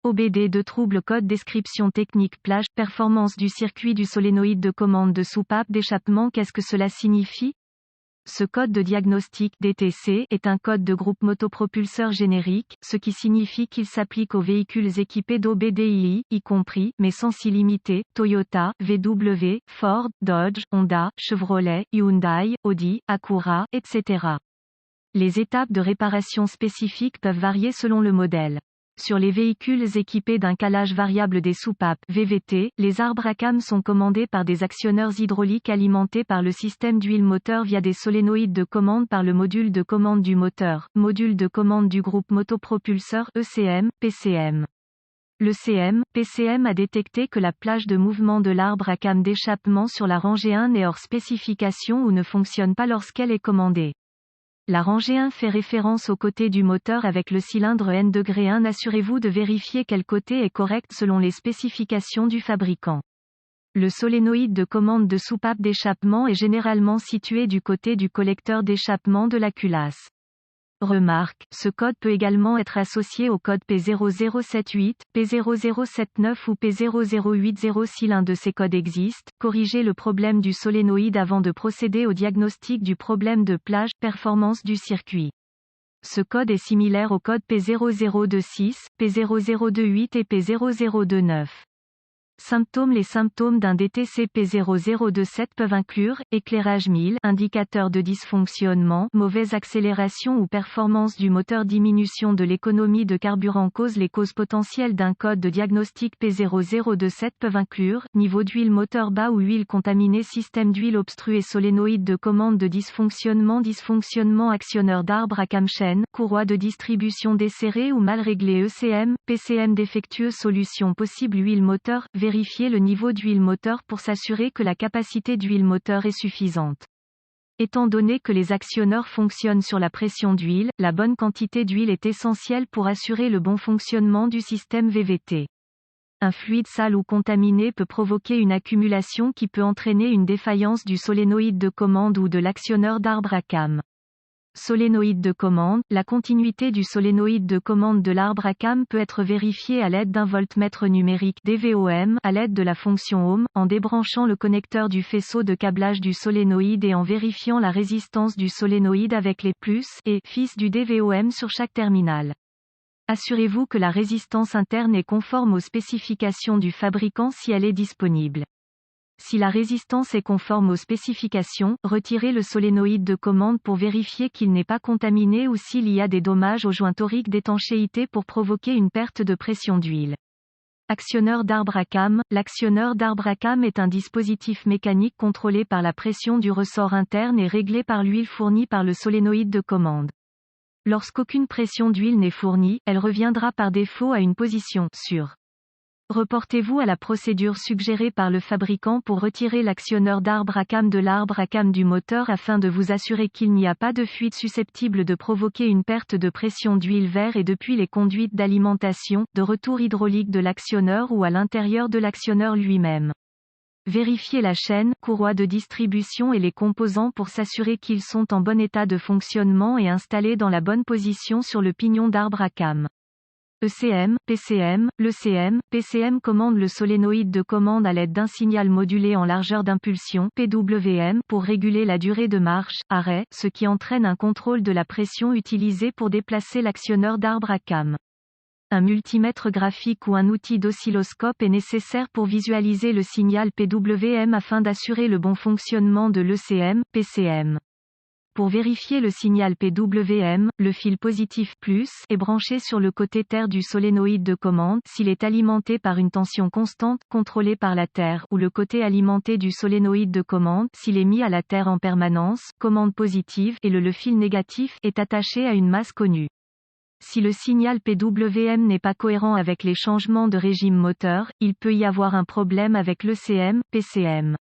OBD de trouble code description technique plage, performance du circuit du solénoïde de commande de soupape d'échappement. Qu'est-ce que cela signifie? Ce code de diagnostic DTC est un code de groupe motopropulseur générique, ce qui signifie qu'il s'applique aux véhicules équipés d'OBDII, y compris, mais sans s'y limiter, Toyota, VW, Ford, Dodge, Honda, Chevrolet, Hyundai, Audi, Acura, etc. Les étapes de réparation spécifiques peuvent varier selon le modèle. Sur les véhicules équipés d'un calage variable des soupapes VVT, les arbres à cam sont commandés par des actionneurs hydrauliques alimentés par le système d'huile moteur via des solénoïdes de commande par le module de commande du moteur, module de commande du groupe motopropulseur ECM, PCM. L'ECM, PCM a détecté que la plage de mouvement de l'arbre à cam d'échappement sur la rangée 1 est hors spécification ou ne fonctionne pas lorsqu'elle est commandée. La rangée 1 fait référence au côté du moteur avec le cylindre N°1. Assurez-vous de vérifier quel côté est correct selon les spécifications du fabricant. Le solénoïde de commande de soupape d'échappement est généralement situé du côté du collecteur d'échappement de la culasse. Remarque, ce code peut également être associé au code P0078, P0079 ou P0080. Si l'un de ces codes existe, corrigez le problème du solénoïde avant de procéder au diagnostic du problème de plage, performance du circuit. Ce code est similaire au code P0026, P0028 et P0029. Symptômes. Les symptômes d'un DTC P0027 peuvent inclure, éclairage 1000, indicateur de dysfonctionnement, mauvaise accélération ou performance du moteur, diminution de l'économie de carburant. Les causes potentielles d'un code de diagnostic P0027 peuvent inclure, niveau d'huile moteur bas ou huile contaminée, système d'huile obstrué, solénoïde de commande de dysfonctionnement, dysfonctionnement actionneur d'arbre à camchaîne, courroie de distribution desserrée ou mal réglée, ECM, PCM défectueux. Solution possible: huile moteur. Vérifiez le niveau d'huile moteur pour s'assurer que la capacité d'huile moteur est suffisante. Étant donné que les actionneurs fonctionnent sur la pression d'huile, la bonne quantité d'huile est essentielle pour assurer le bon fonctionnement du système VVT. Un fluide sale ou contaminé peut provoquer une accumulation qui peut entraîner une défaillance du solénoïde de commande ou de l'actionneur d'arbre à cam. Solénoïde de commande. La continuité du solénoïde de commande de l'arbre à cam peut être vérifiée à l'aide d'un voltmètre numérique DVOM, à l'aide de la fonction Ohm, en débranchant le connecteur du faisceau de câblage du solénoïde et en vérifiant la résistance du solénoïde avec les plus et fils du DVOM sur chaque terminal. Assurez-vous que la résistance interne est conforme aux spécifications du fabricant si elle est disponible. Si la résistance est conforme aux spécifications, retirez le solénoïde de commande pour vérifier qu'il n'est pas contaminé ou s'il y a des dommages aux joints toriques d'étanchéité pour provoquer une perte de pression d'huile. Actionneur d'arbre à cam. L'actionneur d'arbre à cam est un dispositif mécanique contrôlé par la pression du ressort interne et réglé par l'huile fournie par le solénoïde de commande. Lorsqu'aucune pression d'huile n'est fournie, elle reviendra par défaut à une position sûre. Reportez-vous à la procédure suggérée par le fabricant pour retirer l'actionneur d'arbre à cam de l'arbre à cam du moteur afin de vous assurer qu'il n'y a pas de fuite susceptible de provoquer une perte de pression d'huile vers et depuis les conduites d'alimentation, de retour hydraulique de l'actionneur ou à l'intérieur de l'actionneur lui-même. Vérifiez la chaîne, courroie de distribution et les composants pour s'assurer qu'ils sont en bon état de fonctionnement et installés dans la bonne position sur le pignon d'arbre à cam. ECM, PCM. L'ECM, PCM commande le solénoïde de commande à l'aide d'un signal modulé en largeur d'impulsion PWM pour réguler la durée de marche, arrêt, ce qui entraîne un contrôle de la pression utilisée pour déplacer l'actionneur d'arbre à cam. Un multimètre graphique ou un outil d'oscilloscope est nécessaire pour visualiser le signal PWM afin d'assurer le bon fonctionnement de l'ECM, PCM. Pour vérifier le signal PWM, le fil positif plus est branché sur le côté terre du solénoïde de commande s'il est alimenté par une tension constante, contrôlée par la terre, ou le côté alimenté du solénoïde de commande s'il est mis à la terre en permanence, commande positive, et le fil négatif est attaché à une masse connue. Si le signal PWM n'est pas cohérent avec les changements de régime moteur, il peut y avoir un problème avec l'ECM, PCM.